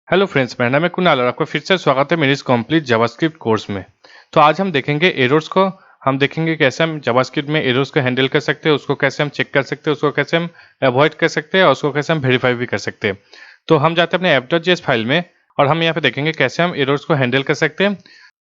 Hello friends, मेरा नाम है कुणाल और आपका फिर से स्वागत है मेरे इस कंप्लीट जावास्क्रिप्ट कोर्स में। तो आज हम देखेंगे एरर्स को। हम देखेंगे कैसे हम जावास्क्रिप्ट में एरर्स को हैंडल कर सकते हैं, उसको कैसे हम चेक कर सकते हैं, उसको कैसे हम अवॉइड कर सकते हैं और उसको कैसे हम वेरीफाई भी कर सकते हैं। तो हम जाते हैं अपने app.js फाइल में और हम यहाँ पे देखेंगे कैसे हम एरर्स को हैंडल कर सकते हैं।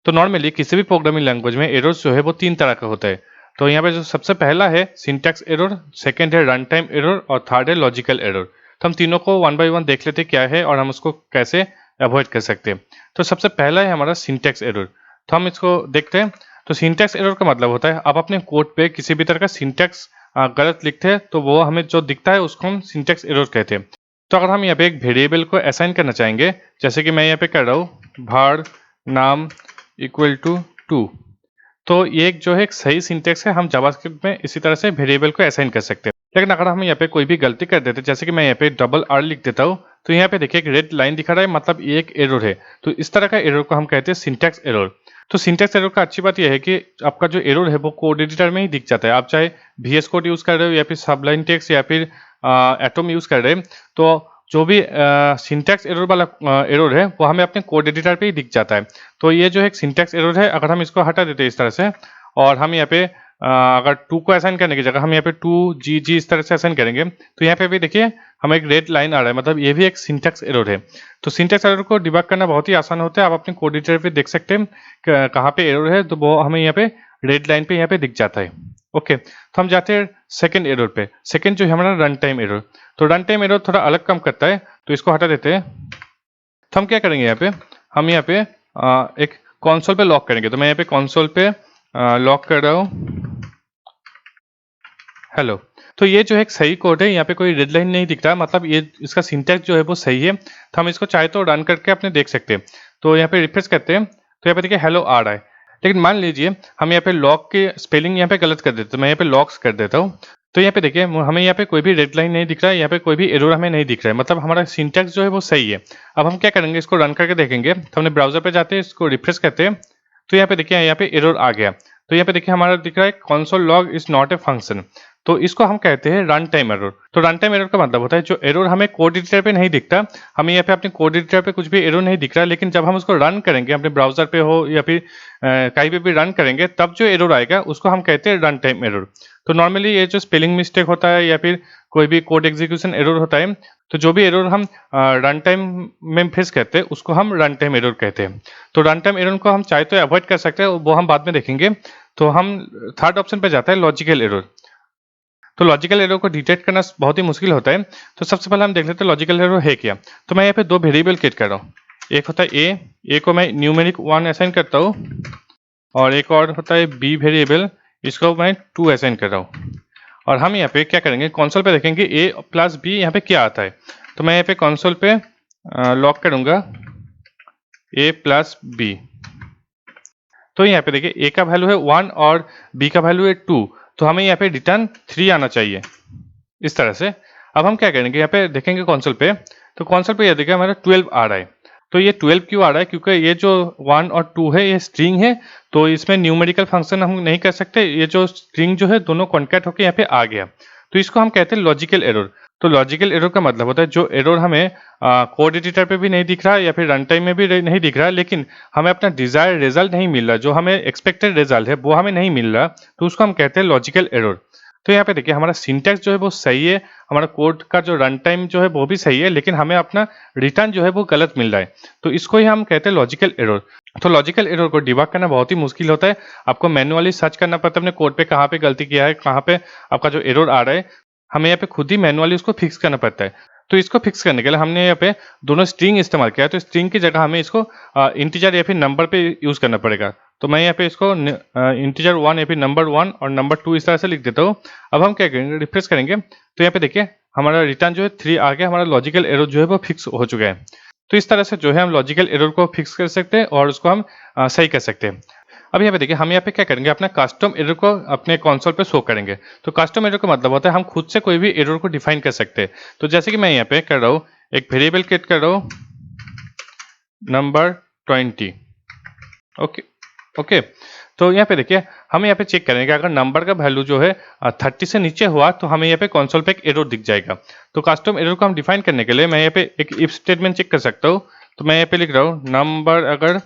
तो नॉर्मली किसी भी प्रोग्रामिंग लैंग्वेज में एरर्स जो है वो 3 तरह का होता है। तो यहाँ पे जो सबसे पहला है सिंटैक्स एरर, सेकेंड है रन टाइम एरर और थर्ड है लॉजिकल एरर। तो हम तीनों को वन बाय वन देख लेते हैं क्या है और हम उसको कैसे अवॉइड कर सकते हैं। तो सबसे पहला है हमारा सिंटैक्स एरर। तो हम इसको देखते हैं। तो सिंटैक्स एरर का मतलब होता है आप अपने कोड पे किसी भी तरह का सिंटैक्स गलत लिखते हैं तो वो हमें जो दिखता है उसको हम सिंटैक्स एरर कहते हैं। तो अगर हम यहाँ पे एक वेरिएबल को असाइन करना चाहेंगे, जैसे कि मैं यहाँ पे कर रहा हूँ var नाम इक्वल टू 2, तो ये एक जो है एक सही सिंटैक्स है। हम जावास्क्रिप्ट में इसी तरह से वेरिएबल को असाइन कर सकते हैं। लेकिन अगर हम यहाँ पे कोई भी गलती कर देते, जैसे कि मैं यहाँ पे डबल आर लिख देता हूँ, तो यहाँ पे देखिए एक रेड लाइन दिखा रहा है, मतलब ये एक एरर है। तो इस तरह का एरर को हम कहते हैं सिंटैक्स एरर। तो सिंटैक्स एरर का अच्छी बात यह है कि आपका जो एरर है वो कोड एडिटर में ही दिख जाता है। आप चाहे VS कोड यूज कर रहे हो या फिर सबलाइन टेक्स्ट या फिर एटम यूज कर रहे हैं, तो जो भी सिंटैक्स एरर वाला एरर है वो हमें अपने कोड एडिटर पे ही दिख जाता है। तो ये जो है एक सिंटैक्स एरर है। अगर हम इसको हटा देते हैं इस तरह से और हम यहाँ पे अगर 2 को असाइन करने की जगह हम यहाँ पे 2GG इस तरह से असाइन करेंगे, तो यहाँ पे भी देखिए हमें एक रेड लाइन आ रहा है, मतलब ये भी एक सिंटैक्स एरर है। तो सिंटैक्स एरर को डिबग करना बहुत ही आसान होता है। आप अपने कोड एडिटर पे देख सकते हैं कहाँ पे एरर है, तो वो हमें यहाँ पे रेड लाइन पे यहाँ पे दिख जाता है। ओके, तो हम जाते हैं सेकंड एरर पे। सेकंड जो है हमारा रन टाइम एरर। तो रन टाइम एरर थोड़ा अलग काम करता है, तो इसको हटा देते हैं। तो हम क्या करेंगे यहाँ पे, हम यहाँ पे एक कंसोल पे लॉक करेंगे। तो मैं यहाँ पे कंसोल पे लॉक कर रहा हूँ हेलो। तो ये जो है एक सही कोड है, यहाँ पे कोई रेड लाइन नहीं दिख रहा, मतलब ये इसका सिंटैक्स जो है वो सही है। तो हम इसको चाहे तो रन करके अपने देख सकते हैं। तो यहाँ पे रिफ्रेश करते हैं तो यहाँ पे देखिए हेलो आ रहा है। लेकिन मान लीजिए हम यहाँ पे लॉक की स्पेलिंग यहाँ पे गलत कर देते, तो मैं यहाँ पे लॉक्स कर देता हूँ। तो यहाँ पे देखिए हमें यहाँ पे कोई भी रेड लाइन नहीं दिख रहा है, यहाँ पे कोई भी एरर हमें नहीं दिख रहा है, मतलब हमारा सिंटैक्स जो है वो सही है। अब हम क्या करेंगे, इसको रन करके देखेंगे। तो हमने ब्राउजर पे जाते हैं, इसको रिफ्रेश करते हैं, तो यहाँ पे देखिए यहाँ पे एरर आ गया। तो यहाँ पे देखिए हमारा दिख रहा है console log is not a function. तो इसको हम कहते हैं रन टाइम एरर। तो रन टाइम एरर का मतलब होता है जो एरर हमें कोड एडिटर पे नहीं दिखता, हमें यहाँ पे अपने कोड एडिटर पे कुछ भी एरर नहीं दिख रहा, लेकिन जब हम उसको रन करेंगे अपने ब्राउजर पे हो या फिर कहीं पे भी रन करेंगे, तब जो एरर आएगा उसको हम कहते हैं रन टाइम एरर। तो नॉर्मली ये जो स्पेलिंग मिस्टेक होता है या फिर कोई भी कोड एग्जीक्यूशन एरर होता है, तो जो भी एरर हम रन टाइम में फेस करते हैं उसको हम रन टाइम एरर कहते हैं। तो रन टाइम एरर को हम चाहे तो अवॉइड कर सकते हैं, वो हम बाद में देखेंगे। तो हम थर्ड ऑप्शन पे जाता है लॉजिकल एरर। तो लॉजिकल एरर को डिटेक्ट करना बहुत ही मुश्किल होता है। तो सबसे पहले हम देख लेते हैं लॉजिकल एरर है क्या। तो मैं यहाँ पे 2 वेरिएबल क्रिएट कर रहा हूँ। एक होता है ए को मैं न्यूमेरिक 1 असाइन करता हूँ और एक और होता है बी वेरिएबल, इसको मैं 2 असाइन कर रहा हूँ। और हम यहाँ पे क्या करेंगे, कंसोल पे देखेंगे ए प्लस बी यहाँ पे क्या आता है। तो मैं यहाँ पे कंसोल पे लॉक करूंगा ए प्लस बी। तो यहाँ पे देखिए ए का वैल्यू है 1 और बी का वैल्यू है 2, तो हमें यहाँ पे रिटर्न 3 आना चाहिए इस तरह से। अब हम क्या करेंगे, यहाँ पे देखेंगे कंसोल पे, तो कंसोल पे ये देखिए हमारा 12 आ रहा है। तो ये 12 क्यों आ रहा है, क्योंकि ये जो 1 और 2 है ये स्ट्रिंग है, तो इसमें न्यूमेरिकल फंक्शन हम नहीं कर सकते। ये जो स्ट्रिंग जो है दोनों कॉन्कैट होकर यहाँ पे आ गया, तो इसको हम कहते हैं लॉजिकल एरर। तो लॉजिकल एरर का मतलब होता है जो एरर हमें कोड एडिटर पे भी नहीं दिख रहा या फिर रन टाइम में भी नहीं दिख रहा, लेकिन हमें अपना डिजायर रिजल्ट नहीं मिल रहा, जो हमें एक्सपेक्टेड रिजल्ट है वो हमें नहीं मिल रहा, तो उसको हम कहते हैं लॉजिकल एरर। तो यहाँ पे देखिए हमारा सिंटैक्स जो है वो सही है, हमारा कोड का जो रन टाइम जो है वो भी सही है, लेकिन हमें अपना रिटर्न जो है वो गलत मिल रहा है, तो इसको ही हम कहते हैं लॉजिकल एरर। तो लॉजिकल एरर को डिबग करना बहुत ही मुश्किल होता है। आपको मैनुअली सर्च करना पड़ता है अपने कोड पे कहाँ पे गलती किया है, कहाँ पे आपका जो एरर आ रहा है, हमें यहाँ पे खुद ही मैनुअली उसको फिक्स करना पड़ता है। तो इसको फिक्स करने के लिए हमने यहाँ पे दोनों स्ट्रिंग इस्तेमाल किया है, तो स्ट्रिंग की जगह हमें इसको इंटीजर या फिर नंबर पे यूज करना पड़ेगा। तो मैं यहाँ पे इसको इंटीजर 1 या फिर नंबर 1 और नंबर 2 इस तरह से लिख देता हूँ। अब हम क्या करेंगे, रिफ्रेश करेंगे, तो यहाँ पे देखिए हमारा रिटर्न जो है 3 आ गया, हमारा लॉजिकल एरर जो है वो फिक्स हो चुका है। तो इस तरह से जो है हम लॉजिकल एरर को फिक्स कर सकते हैं और उसको हम सही कर सकते हैं। अब यहाँ पे देखिए हम यहाँ पे क्या करेंगे, अपना कस्टम एरर को अपने कंसोल पे शो करेंगे। तो कस्टम एरर का मतलब होता है हम खुद से कोई भी एरर को डिफाइन कर सकते हैं। तो जैसे कि मैं यहाँ पे कर रहा हूँ, एक वेरिएबल क्रिएट कर रहा हूँ नंबर 20। ओके, तो यहाँ पे देखिए हम यहाँ पे चेक करेंगे, अगर नंबर का वैल्यू जो है 30 से नीचे हुआ तो हमें यहाँ पे कंसोल पे एक एरर दिख जाएगा। तो कस्टम एरर को हम डिफाइन करने के लिए मैं यहाँ पे एक इफ स्टेटमेंट चेक कर सकता हूँ। तो मैं यहाँ पे लिख रहा हूँ नंबर अगर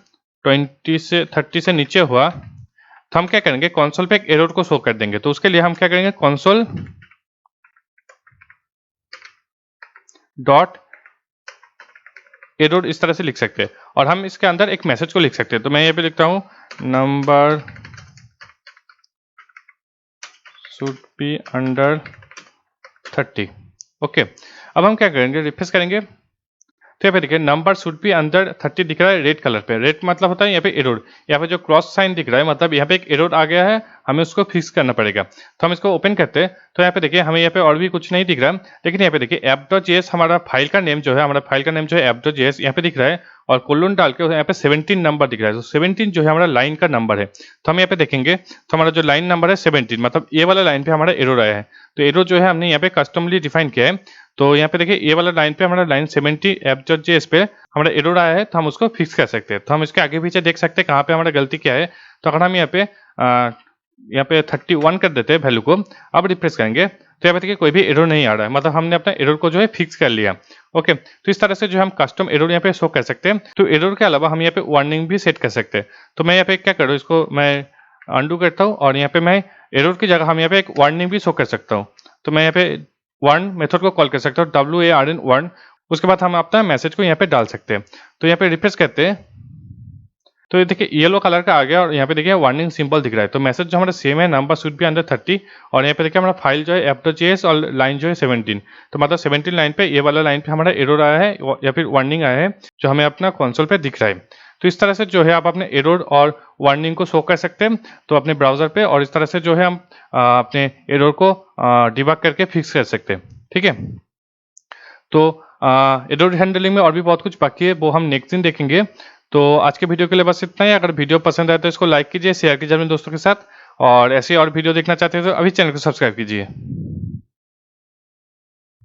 30 से नीचे हुआ तो हम क्या करेंगे, कंसोल पे एक एरर को शो कर देंगे। तो उसके लिए हम क्या करेंगे, कंसोल डॉट एरर इस तरह से लिख सकते हैं और हम इसके अंदर एक मैसेज को लिख सकते हैं। तो मैं यहाँ पे लिखता हूँ number should be under 30। Okay, अब हम क्या करेंगे, रिफ्रेश करेंगे तो यहाँ पे देखिए नंबर शुड बी अंडर 30 दिख रहा है रेड कलर पे। रेड मतलब होता है यहाँ पे एरर, यहाँ पे जो क्रॉस साइन दिख रहा है मतलब यहाँ पे एक एरर आ गया है, हमें उसको फिक्स करना पड़ेगा। तो हम इसको ओपन करते हैं तो यहाँ पे देखिए हमें यहाँ पे और भी कुछ नहीं दिख रहा है, लेकिन यहाँ पे देखिए app.js हमारा फाइल का नेम जो है, हमारा फाइल का नेम जो है app.js यहाँ पे दिख रहा है और कोलन डाल के यहाँ पे 17 नंबर दिख रहा है। तो 17 जो है हमारा लाइन का नंबर है। तो हम यहाँ पे देखेंगे तो हमारा जो लाइन नंबर है 17, मतलब ये वाला लाइन पे हमारा एरर आया है। तो एरर जो है हमने यहाँ पे कस्टमली डिफाइन किया है। तो यहाँ पे देखिए ये वाला लाइन पे हमारा लाइन 70 app.js पे हमारा एरर आया है, तो हम उसको फिक्स कर सकते हैं। तो हम इसके आगे पीछे देख सकते हैं कहाँ पे हमारा गलती क्या है। तो अगर हम यहाँ पे 31 कर देते हैं वैल्यू को, अब रिफ्रेश करेंगे तो यहाँ पे देखिए कोई भी एरर नहीं आ रहा है, मतलब हमने अपना एरर को जो है फिक्स कर लिया। ओके, तो इस तरह से जो हम कस्टम एरर यहाँ पे शो कर सकते हैं। तो एरर के अलावा हम यहाँ पे वार्निंग भी सेट कर सकते हैं। तो मैं यहाँ पे क्या करूँ, इसको मैं अंडू करता हूँ और यहाँ पे मैं एरर की जगह हम यहाँ पे एक वार्निंग भी शो कर सकता हूँ। तो मैं यहाँ पे वार्न मेथड को कॉल कर सकता हूँ, WARN वार्न। उसके बाद हम अपना मैसेज को यहाँ पे डाल सकते हैं। तो यहाँ पे रिफ्रेश करते हैं तो ये देखिए येलो कलर का आ गया और यहाँ पे देखिए वार्निंग सिंबल दिख रहा है। तो मैसेज जो हमारा सेम है, नंबर शुड बी अंडर 30, और यहाँ पे देखिए हमारा फाइल जो है app.js और लाइन जो है 17। तो मतलब 17 लाइन पे ये वाला लाइन पे हमारा एरर आया है या फिर वार्निंग आया है जो हमें अपना कंसोल पे दिख रहा है। तो इस तरह से जो है आप अपने एरर और वार्निंग को शो कर सकते हैं तो अपने ब्राउजर पे, और इस तरह से जो है हम अपने एरर को डिबग करके फिक्स कर सकते हैं। ठीक है, तो एरर हैंडलिंग में और भी बहुत कुछ बाकी है, वो हम नेक्स्ट दिन देखेंगे। तो आज के वीडियो के लिए बस इतना ही। अगर वीडियो पसंद आए तो इसको लाइक कीजिए, शेयर कीजिए अपने दोस्तों के साथ, और ऐसे और वीडियो देखना चाहते हैं तो अभी चैनल को सब्सक्राइब कीजिए।